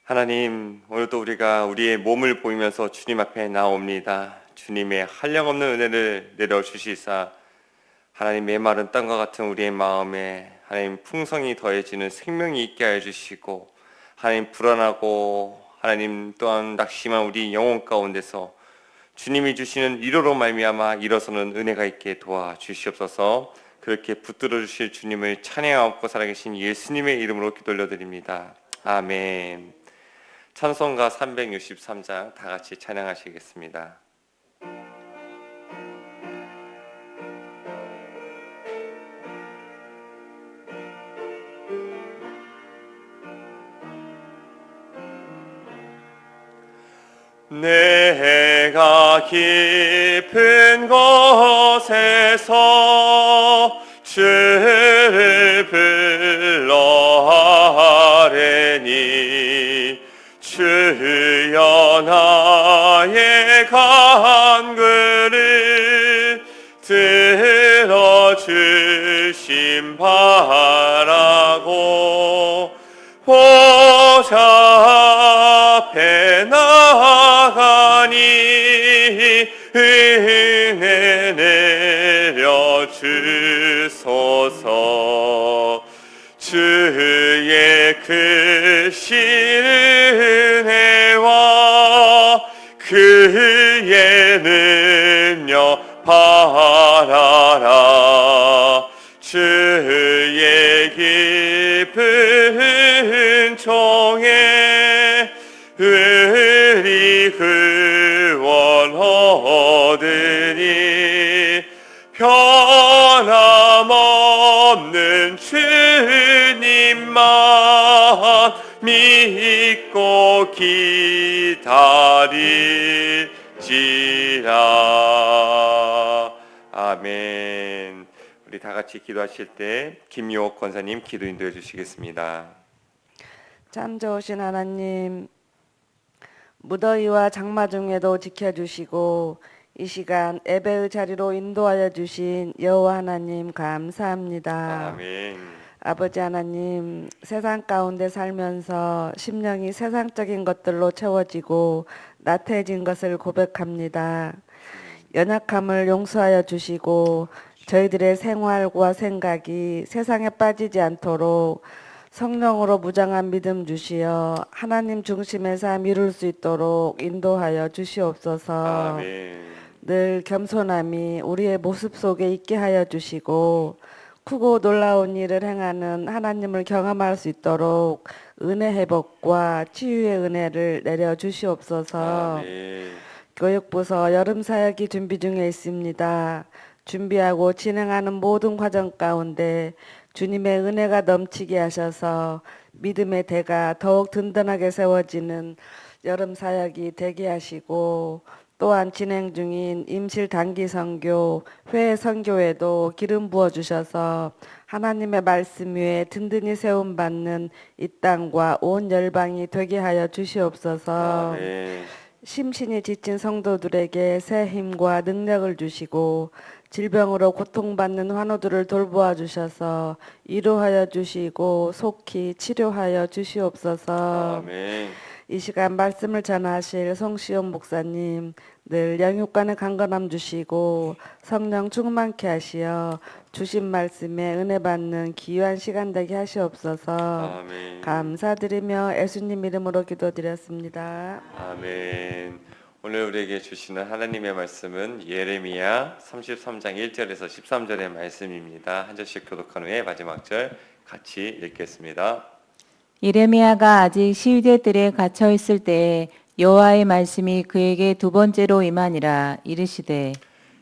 하나님, 오늘도 우리가 우리의 몸을 보이면서 주님 앞에 나옵니다. 주님의 한량없는 은혜를 내려주시사 하나님 메마른 땅과 같은 우리의 마음에 하나님 풍성이 더해지는 생명이 있게 하여 주시고, 하나님 불안하고 하나님 또한 낙심한 우리 영혼 가운데서 주님이 주시는 위로로 말미암아 일어서는 은혜가 있게 도와주시옵소서. 그렇게 붙들어 주실 주님을 찬양하고 살아계신 예수님의 이름으로 기도 올려드립니다. 아멘. 찬송가 363장 다 같이 찬양하시겠습니다. 내가 깊은 곳에서 주를 불러 아뢰니 주여 나의 간구를 들어주심 바라고 보좌 앞에 나가니 은혜 내려주소서. 주의 크신 은혜와 그의 능력 바라라. 주의 깊은 총에 우리 구원 얻으니 변함없는 주님만 믿고 기다릴지라. 아멘. 우리 다 같이 기도하실 때 김요옥 권사님 기도 인도해 주시겠습니다. 참 좋으신 하나님, 무더위와 장마 중에도 지켜주시고 이 시간 예배의 자리로 인도하여 주신 여호와 하나님 감사합니다. 아멘. 아버지 하나님, 세상 가운데 살면서 심령이 세상적인 것들로 채워지고 나태해진 것을 고백합니다. 연약함을 용서하여 주시고 저희들의 생활과 생각이 세상에 빠지지 않도록 성령으로 무장한 믿음 주시어 하나님 중심의 삶 이룰 수 있도록 인도하여 주시옵소서. 아멘. 늘 겸손함이 우리의 모습 속에 있게 하여 주시고 크고 놀라운 일을 행하는 하나님을 경험할 수 있도록 은혜 회복과 치유의 은혜를 내려 주시옵소서. 아멘. 교육부서 여름 사역이 준비 중에 있습니다. 준비하고 진행하는 모든 과정 가운데 주님의 은혜가 넘치게 하셔서 믿음의 대가 더욱 든든하게 세워지는 여름 사역이 되게 하시고, 또한 진행 중인 임실 단기 선교, 회의 선교에도 기름 부어 주셔서 하나님의 말씀 위에 든든히 세움 받는 이 땅과 온 열방이 되게 하여 주시옵소서. 아멘. 심신이 지친 성도들에게 새 힘과 능력을 주시고 질병으로 고통받는 환우들을 돌보아 주셔서 위로하여 주시고 속히 치료하여 주시옵소서. 아멘. 이 시간 말씀을 전하실 송시온 목사님, 늘 영육간의 강건함 주시고 성령 충만케 하시어 주신 말씀에 은혜 받는 귀한 시간 되게 하시옵소서. 아멘. 감사드리며 예수님 이름으로 기도드렸습니다. 아멘. 오늘 우리에게 주시는 하나님의 말씀은 예레미야 33장 1절에서 13절의 말씀입니다. 한 절씩 교독한 후에 마지막 절 같이 읽겠습니다. 예레미야가 아직 시위대 뜰에 갇혀 있을 때에 여호와의 말씀이 그에게 두 번째로 임하니라. 이르시되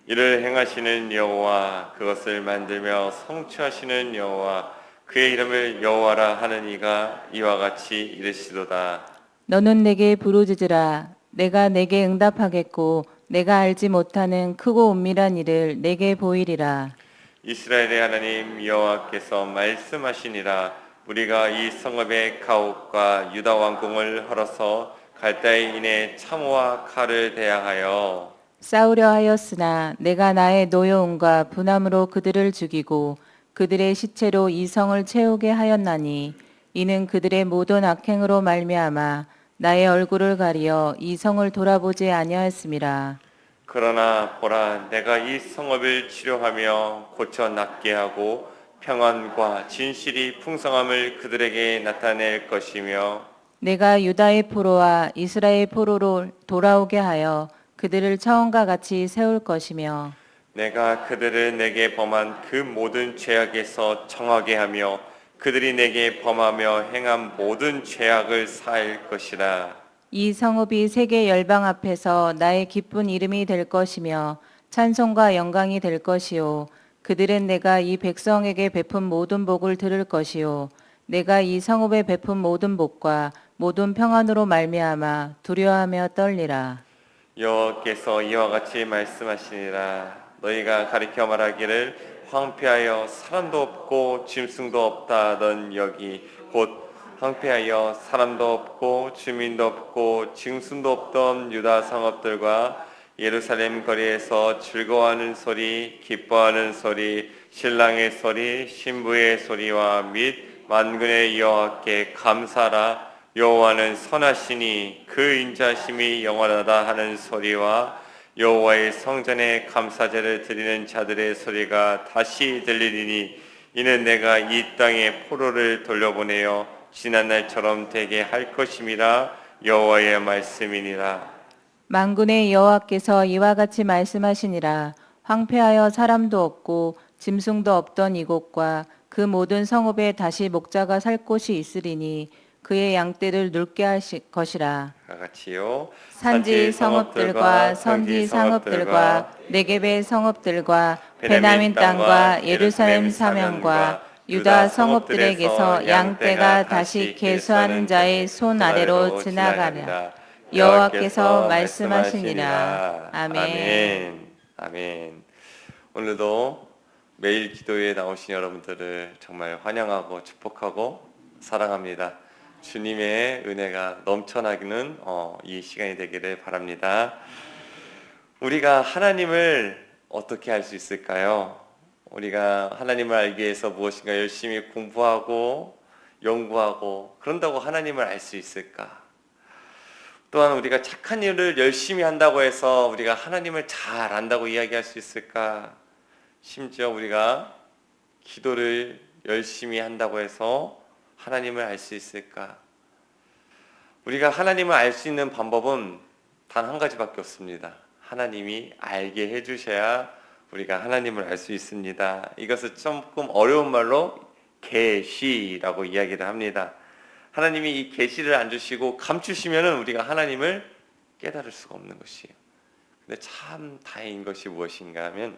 이를 행하시는 여호와, 그것을 만들며 성취하시는 여호와, 그의 이름을 여호와라 하는 이가 이와 같이 이르시도다. 너는 내게 부르짖으라. 내가 내게 응답하겠고 내가 알지 못하는 크고 은밀한 일을 내게 보이리라. 이스라엘의 하나님 여호와께서 말씀하시니라. 우리가 이 성읍의 가옥과 유다 왕궁을 헐어서 갈대인의 참호와 칼을 대항하여 싸우려 하였으나 내가 나의 노여움과 분함으로 그들을 죽이고 그들의 시체로 이 성을 채우게 하였나니 이는 그들의 모든 악행으로 말미암아 나의 얼굴을 가리어 이 성을 돌아보지 아니하였음이라. 그러나 보라, 내가 이 성읍을 치료하며 고쳐 낫게 하고 평안과 진실이 풍성함을 그들에게 나타낼 것이며 내가 유다의 포로와 이스라엘 포로로 돌아오게 하여 그들을 처음과 같이 세울 것이며 내가 그들을 내게 범한 그 모든 죄악에서 정하게 하며 그들이 내게 범하며 행한 모든 죄악을 사할 것이라. 이 성읍이 세계 열방 앞에서 나의 기쁜 이름이 될 것이며 찬송과 영광이 될 것이요 그들은 내가 이 백성에게 베푼 모든 복을 들을 것이요 내가 이 성읍에 베푼 모든 복과 모든 평안으로 말미암아 두려워하며 떨리라. 여호와께서 이와 같이 말씀하시니라. 너희가 가리켜 말하기를 황폐하여 사람도 없고 짐승도 없다 하던 여기 곧 황폐하여 사람도 없고 주민도 없고 짐승도 없던 유다 성읍들과 예루살렘 거리에서 즐거워하는 소리, 기뻐하는 소리, 신랑의 소리, 신부의 소리와 및 만군의 여호와께 감사라. 여호와는 선하시니 그 인자심이 영원하다 하는 소리와 여호와의 성전에 감사제를 드리는 자들의 소리가 다시 들리리니 이는 내가 이 땅에 포로를 돌려보내어 지난날처럼 되게 할 것임이라. 여호와의 말씀이니라. 만군의 여호와께서 이와 같이 말씀하시니라. 황폐하여 사람도 없고 짐승도 없던 이곳과 그 모든 성읍에 다시 목자가 살 곳이 있으리니 그의 양떼를 눕게 할 것이라. 다 같이요. 산지 성읍들과 선지 성읍들과 네겝의 성읍들과 베냐민 땅과 예루살렘 사면과 유다 성읍들에게서 양떼가 다시 계수하는 자의 손 아래로 지나가리라. 여호와께서 말씀하시니라. 아멘. 아멘. 아멘. 오늘도 매일 기도에 나오신 여러분들을 정말 환영하고 축복하고 사랑합니다. 주님의 은혜가 넘쳐나기는 이 시간이 되기를 바랍니다. 우리가 하나님을 어떻게 알 수 있을까요? 우리가 하나님을 알기 위해서 무엇인가 열심히 공부하고 연구하고 그런다고 하나님을 알 수 있을까? 또한 우리가 착한 일을 열심히 한다고 해서 우리가 하나님을 잘 안다고 이야기할 수 있을까? 심지어 우리가 기도를 열심히 한다고 해서 하나님을 알 수 있을까? 우리가 하나님을 알 수 있는 방법은 단 한 가지밖에 없습니다. 하나님이 알게 해주셔야 우리가 하나님을 알 수 있습니다. 이것을 조금 어려운 말로 계시라고 이야기를 합니다. 하나님이 이 계시를 안 주시고 감추시면은 우리가 하나님을 깨달을 수가 없는 것이에요. 근데 참 다행인 것이 무엇인가 하면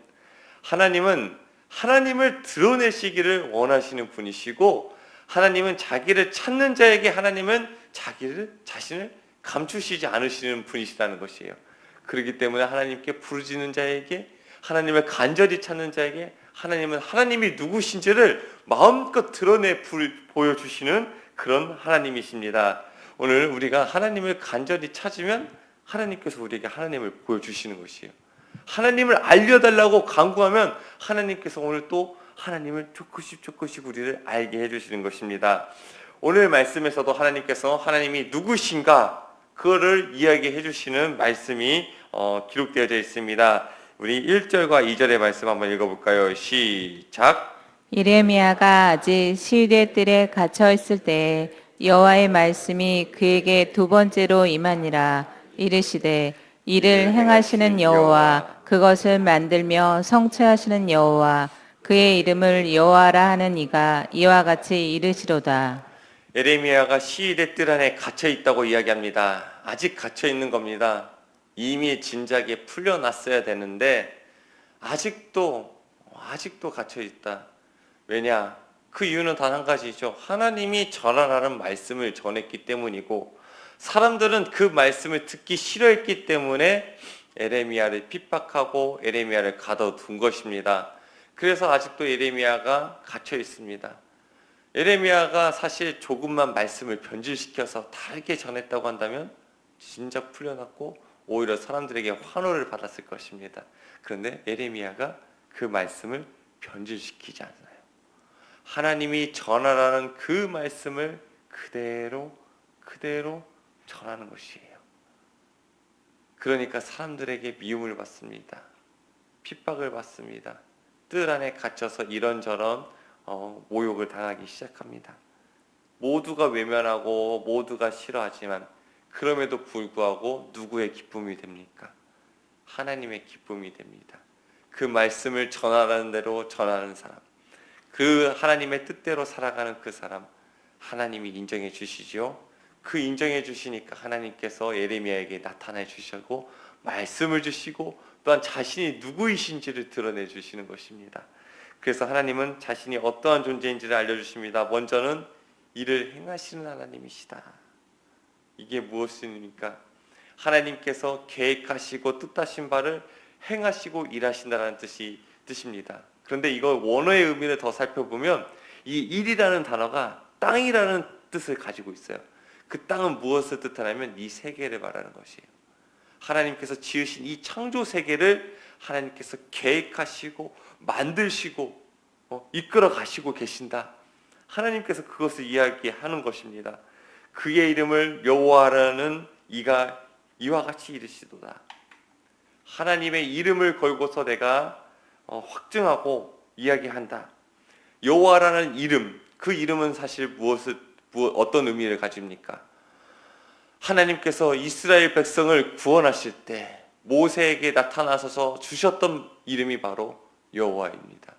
하나님은 하나님을 드러내시기를 원하시는 분이시고 하나님은 자기를 찾는 자에게 하나님은 자신을 감추시지 않으시는 분이시라는 것이에요. 그렇기 때문에 하나님께 부르짖는 자에게 하나님을 간절히 찾는 자에게 하나님은 하나님이 누구신지를 마음껏 드러내 보여주시는 그런 하나님이십니다. 오늘 우리가 하나님을 간절히 찾으면 하나님께서 우리에게 하나님을 보여주시는 것이에요. 하나님을 알려달라고 간구하면 하나님께서 오늘 또 하나님을 조금씩 우리를 알게 해주시는 것입니다. 오늘 말씀에서도 하나님께서 하나님이 누구신가 그거를 이야기해 주시는 말씀이 기록되어져 있습니다. 우리 1절과 2절의 말씀 한번 읽어볼까요? 시작. 예레미야가 아직 시위대 뜰에 갇혀 있을 때에 여호와의 말씀이 그에게 두 번째로 임하니라. 이르시되 이를 행하시는 여호와 그것을 만들며 성취하시는 여호와 그의 이름을 여호와라 하는 이가 이와 같이 이르시로다. 예레미야가 시위대 뜰 안에 갇혀 있다고 이야기합니다. 아직 갇혀 있는 겁니다. 이미 진작에 풀려났어야 되는데 아직도 갇혀 있다. 왜냐? 그 이유는 단 한 가지죠. 하나님이 전하라는 말씀을 전했기 때문이고 사람들은 그 말씀을 듣기 싫어했기 때문에 예레미야를 핍박하고 예레미야를 가둬둔 것입니다. 그래서 아직도 예레미야가 갇혀 있습니다. 예레미야가 사실 조금만 말씀을 변질시켜서 다르게 전했다고 한다면 진작 풀려났고 오히려 사람들에게 환호를 받았을 것입니다. 그런데 예레미야가 그 말씀을 변질시키지 않아요. 하나님이 전하라는 그 말씀을 그대로 전하는 것이에요. 그러니까 사람들에게 미움을 받습니다. 핍박을 받습니다. 뜰 안에 갇혀서 이런저런 모욕을 당하기 시작합니다. 모두가 외면하고 모두가 싫어하지만 그럼에도 불구하고 누구의 기쁨이 됩니까? 하나님의 기쁨이 됩니다. 그 말씀을 전하는 대로 전하는 사람, 그 하나님의 뜻대로 살아가는 그 사람, 하나님이 인정해 주시죠. 그 인정해 주시니까 하나님께서 예레미야에게 나타내 주시고 말씀을 주시고 또한 자신이 누구이신지를 드러내 주시는 것입니다. 그래서 하나님은 자신이 어떠한 존재인지를 알려주십니다. 먼저는 이를 행하시는 하나님이시다. 이게 무엇입니까? 하나님께서 계획하시고 뜻하신 바를 행하시고 일하신다는 뜻입니다. 그런데 이거 원어의 의미를 더 살펴보면 이 일이라는 단어가 땅이라는 뜻을 가지고 있어요. 그 땅은 무엇을 뜻하냐면 이 세계를 말하는 것이에요. 하나님께서 지으신 이 창조 세계를 하나님께서 계획하시고 만드시고 이끌어 가시고 계신다. 하나님께서 그것을 이야기하는 것입니다. 그의 이름을 여호와라는 이가 이와 같이 이르시도다. 하나님의 이름을 걸고서 내가 확증하고 이야기한다. 여호와라는 이름, 그 이름은 사실 어떤 의미를 가집니까? 하나님께서 이스라엘 백성을 구원하실 때 모세에게 나타나셔서 주셨던 이름이 바로 여호와입니다.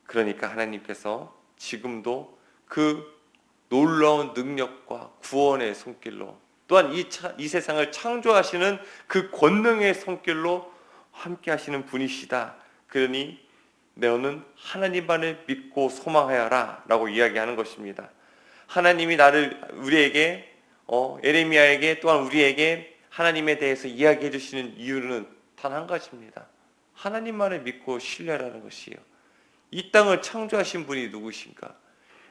그러니까 하나님께서 지금도 그 놀라운 능력과 구원의 손길로 또한 이 세상을 창조하시는 그 권능의 손길로 함께 하시는 분이시다. 그러니 너는 하나님만을 믿고 소망하여라 라고 이야기하는 것입니다. 하나님이 우리에게 예레미야에게 또한 우리에게 하나님에 대해서 이야기해 주시는 이유는 단 한 가지입니다. 하나님만을 믿고 신뢰하라는 것이에요. 이 땅을 창조하신 분이 누구신가?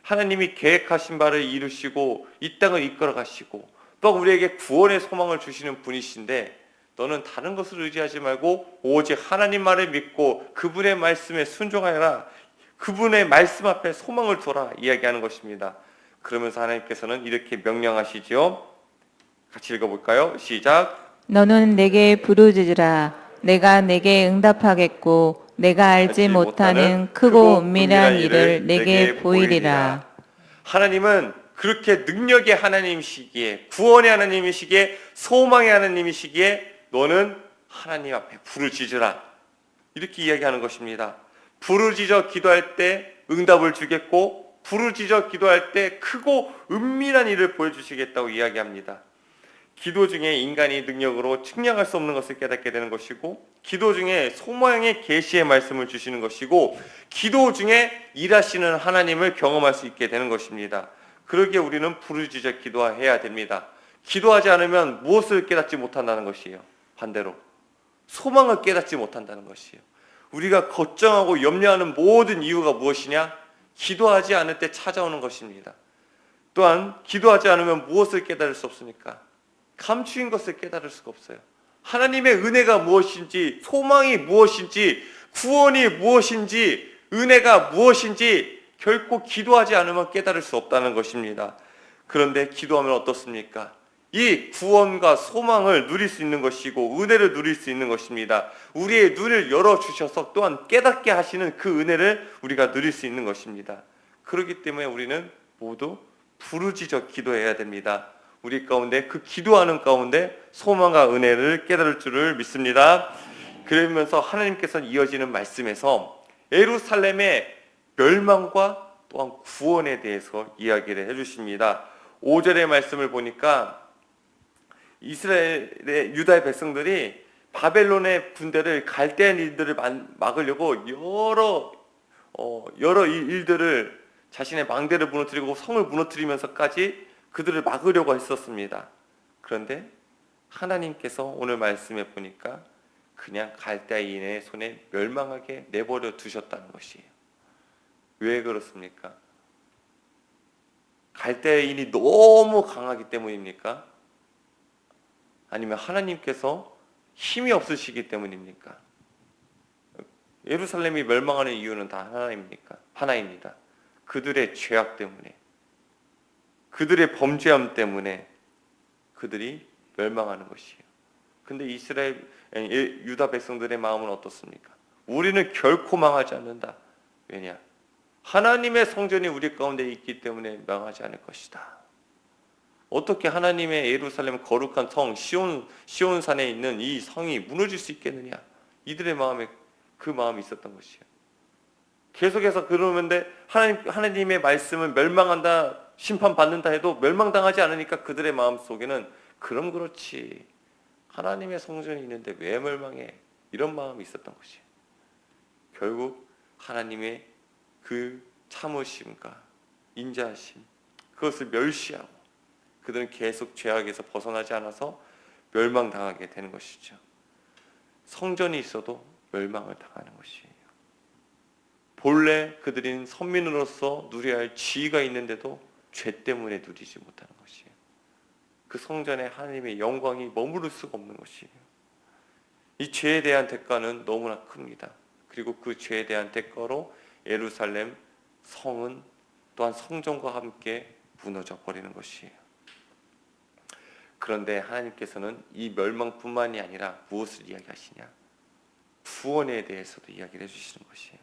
하나님이 계획하신 바를 이루시고 이 땅을 이끌어 가시고 또 우리에게 구원의 소망을 주시는 분이신데 너는 다른 것을 의지하지 말고 오직 하나님만을 믿고 그분의 말씀에 순종하여라. 그분의 말씀 앞에 소망을 둬라 이야기하는 것입니다. 그러면서 하나님께서는 이렇게 명령하시지요. 같이 읽어볼까요? 시작. 너는 내게 부르짖으라. 내가 내게 응답하겠고 내가 알지 못하는 크고 은밀한 일을 내게 보이리라. 하나님은 그렇게 능력의 하나님이시기에 구원의 하나님이시기에 소망의 하나님이시기에 너는 하나님 앞에 부르짖으라 이렇게 이야기하는 것입니다. 부르짖어 기도할 때 응답을 주겠고 부르짖어 기도할 때 크고 은밀한 일을 보여주시겠다고 이야기합니다. 기도 중에 인간이 능력으로 측량할 수 없는 것을 깨닫게 되는 것이고 기도 중에 소망의 계시의 말씀을 주시는 것이고 기도 중에 일하시는 하나님을 경험할 수 있게 되는 것입니다. 그러기에 우리는 부르짖어 기도해야 됩니다. 기도하지 않으면 무엇을 깨닫지 못한다는 것이에요. 반대로 소망을 깨닫지 못한다는 것이에요. 우리가 걱정하고 염려하는 모든 이유가 무엇이냐? 기도하지 않을 때 찾아오는 것입니다. 또한 기도하지 않으면 무엇을 깨달을 수 없습니까? 감추인 것을 깨달을 수가 없어요. 하나님의 은혜가 무엇인지, 소망이 무엇인지, 구원이 무엇인지, 은혜가 무엇인지 결코 기도하지 않으면 깨달을 수 없다는 것입니다. 그런데 기도하면 어떻습니까? 이 구원과 소망을 누릴 수 있는 것이고 은혜를 누릴 수 있는 것입니다. 우리의 눈을 열어주셔서 또한 깨닫게 하시는 그 은혜를 우리가 누릴 수 있는 것입니다. 그렇기 때문에 우리는 모두 부르짖어 기도해야 됩니다. 우리 가운데 그 기도하는 가운데 소망과 은혜를 깨달을 줄을 믿습니다. 그러면서 하나님께서는 이어지는 말씀에서 예루살렘의 멸망과 또한 구원에 대해서 이야기를 해주십니다. 5절의 말씀을 보니까 이스라엘의 유다의 백성들이 바벨론의 군대를 갈대아인들을 막으려고 여러 일들을 자신의 망대를 무너뜨리고 성을 무너뜨리면서까지 그들을 막으려고 했었습니다. 그런데 하나님께서 오늘 말씀에 보니까 그냥 갈대아인의 손에 멸망하게 내버려 두셨다는 것이에요. 왜 그렇습니까? 갈대아인이 너무 강하기 때문입니까? 아니면 하나님께서 힘이 없으시기 때문입니까? 예루살렘이 멸망하는 이유는 다 하나입니까? 하나입니다. 그들의 죄악 때문에, 그들의 범죄함 때문에, 그들이 멸망하는 것이에요. 근데 유다 백성들의 마음은 어떻습니까? 우리는 결코 망하지 않는다. 왜냐? 하나님의 성전이 우리 가운데 있기 때문에 망하지 않을 것이다. 어떻게 하나님의 예루살렘 거룩한 성 시온산에 있는 이 성이 무너질 수 있겠느냐? 이들의 마음에 그 마음이 있었던 것이에요. 계속해서 그러는데 하나님의 말씀은 멸망한다, 심판받는다 해도 멸망당하지 않으니까 그들의 마음 속에는 그럼 그렇지, 하나님의 성전이 있는데 왜 멸망해? 이런 마음이 있었던 것이에요. 결국 하나님의 그 참으심과 인자하심, 그것을 멸시하고 그들은 계속 죄악에서 벗어나지 않아서 멸망당하게 되는 것이죠. 성전이 있어도 멸망을 당하는 것이에요. 본래 그들은 선민으로서 누려야 할 지위가 있는데도 죄 때문에 누리지 못하는 것이에요. 그 성전에 하나님의 영광이 머무를 수가 없는 것이에요. 이 죄에 대한 대가는 너무나 큽니다. 그리고 그 죄에 대한 대가로 예루살렘 성은 또한 성전과 함께 무너져 버리는 것이에요. 그런데 하나님께서는 이 멸망뿐만이 아니라 무엇을 이야기하시냐? 구원에 대해서도 이야기를 해주시는 것이에요.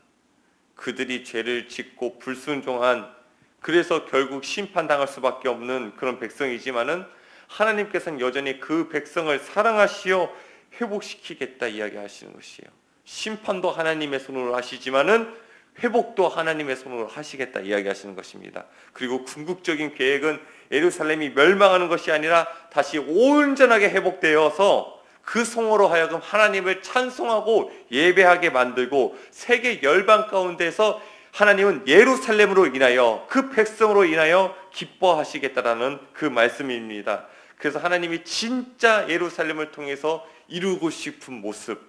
그들이 죄를 짓고 불순종한, 그래서 결국 심판당할 수밖에 없는 그런 백성이지만은 하나님께서는 여전히 그 백성을 사랑하시어 회복시키겠다 이야기하시는 것이에요. 심판도 하나님의 손으로 하시지만은 회복도 하나님의 손으로 하시겠다 이야기하시는 것입니다. 그리고 궁극적인 계획은 예루살렘이 멸망하는 것이 아니라 다시 온전하게 회복되어서 그 성으로 하여금 하나님을 찬송하고 예배하게 만들고 세계 열방 가운데서 하나님은 예루살렘으로 인하여 그 백성으로 인하여 기뻐하시겠다라는 그 말씀입니다. 그래서 하나님이 진짜 예루살렘을 통해서 이루고 싶은 모습,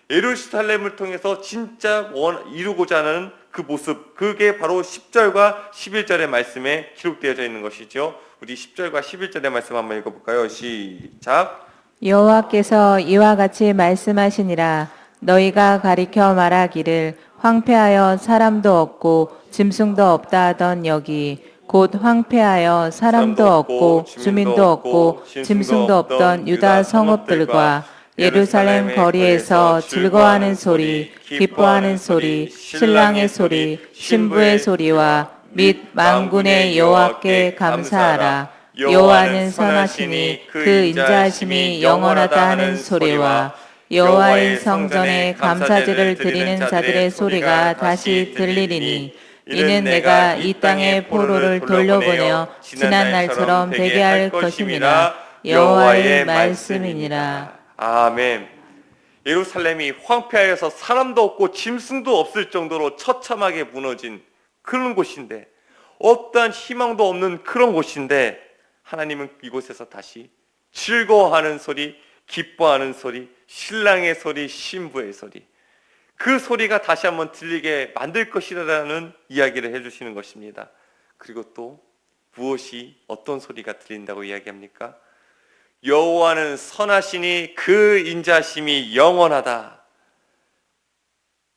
예루살렘을 통해서 진짜 이루고자 하는 그 모습, 그게 바로 10절과 11절의 말씀에 기록되어져 있는 것이죠. 우리 10절과 11절의 말씀 한번 읽어볼까요? 시작. 여호와께서 이와 같이 말씀하시니라. 너희가 가리켜 말하기를 황폐하여 사람도 없고 짐승도 없다 하던 여기 곧 황폐하여 사람도 없고 주민도 없고 짐승도 없던 유다 성읍들과 예루살렘 거리에서 즐거워하는 소리, 기뻐하는 소리, 신랑의 소리, 신부의 소리와 및 만군의 여호와께 감사하라. 여호와는 선하시니 그 인자하심이 영원하다 하는 소리와 여호와의 성전에 감사제를 드리는 자들의 소리가 다시 들리리니 이는 내가 이 땅에 포로를 돌려보내어 지난 날처럼 되게 할 것임이라. 여호와의 말씀이니라. 아멘. 예루살렘이 황폐하여서 사람도 없고 짐승도 없을 정도로 처참하게 무너진 그런 곳인데, 어떠한 희망도 없는 그런 곳인데 하나님은 이곳에서 다시 즐거워하는 소리, 기뻐하는 소리, 신랑의 소리, 신부의 소리, 그 소리가 다시 한번 들리게 만들 것이라는 이야기를 해주시는 것입니다. 그리고 또 무엇이, 어떤 소리가 들린다고 이야기합니까? 여호와는 선하시니 그 인자심이 영원하다.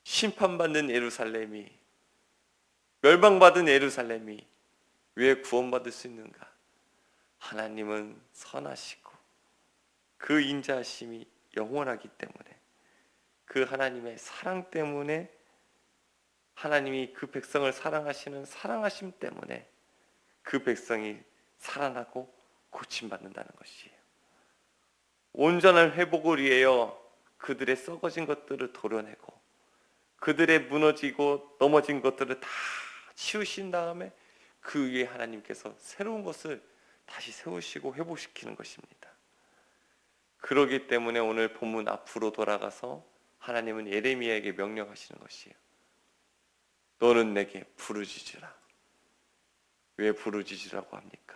심판받는 예루살렘이, 멸망받은 예루살렘이 왜 구원받을 수 있는가? 하나님은 선하시고 그 인자심이 영원하기 때문에, 그 하나님의 사랑 때문에, 하나님이 그 백성을 사랑하시는 사랑하심 때문에 그 백성이 살아나고 고침받는다는 것이에요. 온전한 회복을 위하여 그들의 썩어진 것들을 도려내고 그들의 무너지고 넘어진 것들을 다 치우신 다음에 그 위에 하나님께서 새로운 것을 다시 세우시고 회복시키는 것입니다. 그러기 때문에 오늘 본문 앞으로 돌아가서 하나님은 예레미야에게 명령하시는 것이에요. 너는 내게 부르짖으라. 왜 부르짖으라고 합니까?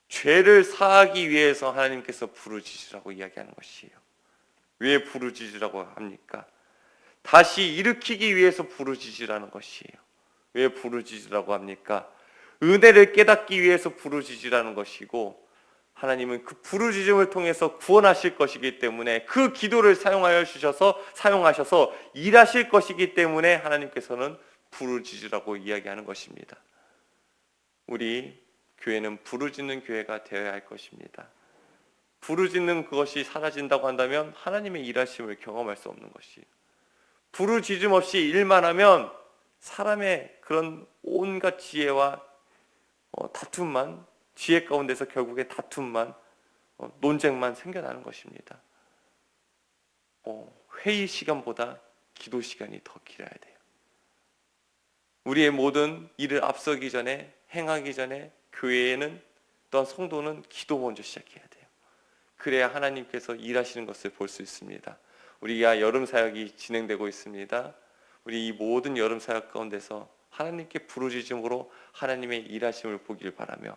죄를 사하기 위해서 하나님께서 부르짖으라고 이야기하는 것이에요. 왜 부르짖으라고 합니까? 다시 일으키기 위해서 부르짖으라는 것이에요. 왜 부르짖으라고 합니까? 은혜를 깨닫기 위해서 부르짖으라는 것이고, 하나님은 그 부르짖음을 통해서 구원하실 것이기 때문에 그 기도를 사용하셔서 일하실 것이기 때문에 하나님께서는 부르짖으라고 이야기하는 것입니다. 우리 교회는 부르짖는 교회가 되어야 할 것입니다. 부르짖는 그것이 사라진다고 한다면 하나님의 일하심을 경험할 수 없는 것이에요. 부르짖음 없이 일만 하면 사람의 그런 온갖 지혜와 다툼만, 지혜 가운데서 결국에 다툼만, 논쟁만 생겨나는 것입니다. 회의 시간보다 기도 시간이 더 길어야 돼요. 우리의 모든 일을 앞서기 전에, 행하기 전에 교회에는 또한 성도는 기도 먼저 시작해야 돼요. 그래야 하나님께서 일하시는 것을 볼 수 있습니다. 우리가 여름 사역이 진행되고 있습니다. 우리 이 모든 여름 사역 가운데서 하나님께 부르짖음으로 하나님의 일하심을 보길 바라며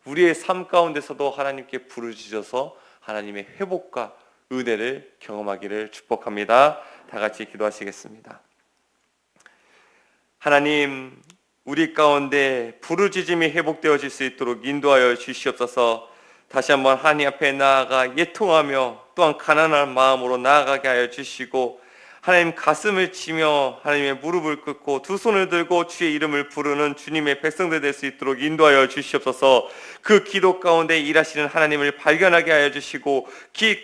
우리의 삶 가운데서도 하나님께 부르짖어서 하나님의 회복과 은혜를 경험하기를 축복합니다. 다 같이 기도하시겠습니다. 하나님, 우리 가운데 부르짖음이 회복되어질 수 있도록 인도하여 주시옵소서. 다시 한번 하나님 앞에 나아가 예통하며 또한 가난한 마음으로 나아가게 하여 주시고 하나님 가슴을 치며 하나님의 무릎을 꿇고 두 손을 들고 주의 이름을 부르는 주님의 백성들 될 수 있도록 인도하여 주시옵소서. 그 기도 가운데 일하시는 하나님을 발견하게 하여 주시고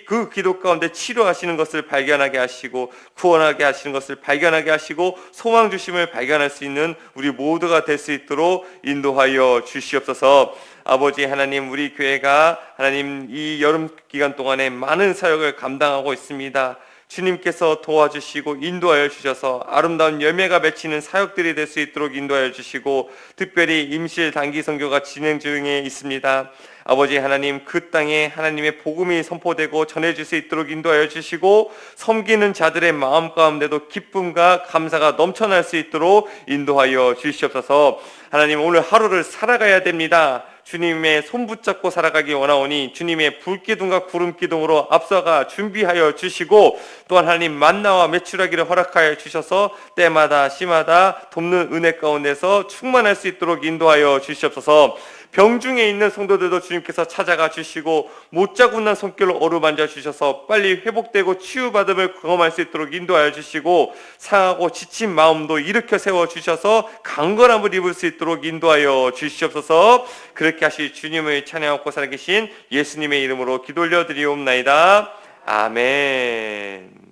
그 기도 가운데 치료하시는 것을 발견하게 하시고 구원하게 하시는 것을 발견하게 하시고 소망 주심을 발견할 수 있는 우리 모두가 될 수 있도록 인도하여 주시옵소서. 아버지 하나님, 우리 교회가 하나님 이 여름 기간 동안에 많은 사역을 감당하고 있습니다. 주님께서 도와주시고 인도하여 주셔서 아름다운 열매가 맺히는 사역들이 될 수 있도록 인도하여 주시고 특별히 임실 단기 선교가 진행 중에 있습니다. 아버지 하나님, 그 땅에 하나님의 복음이 선포되고 전해질 수 있도록 인도하여 주시고 섬기는 자들의 마음 가운데도 기쁨과 감사가 넘쳐날 수 있도록 인도하여 주시옵소서. 하나님, 오늘 하루를 살아가야 됩니다. 주님의 손 붙잡고 살아가기 원하오니 주님의 불기둥과 구름기둥으로 앞서가 준비하여 주시고 또한 하나님 만나와 매출하기를 허락하여 주셔서 때마다 시마다 돕는 은혜 가운데서 충만할 수 있도록 인도하여 주시옵소서. 병중에 있는 성도들도 주님께서 찾아가 주시고 못자국난 손길로 어루만져 주셔서 빨리 회복되고 치유받음을 경험할 수 있도록 인도하여 주시고 상하고 지친 마음도 일으켜 세워 주셔서 강건함을 입을 수 있도록 인도하여 주시옵소서. 그렇게 하실 주님을 찬양하고 살아계신 예수님의 이름으로 기도 올려드리옵나이다. 아멘.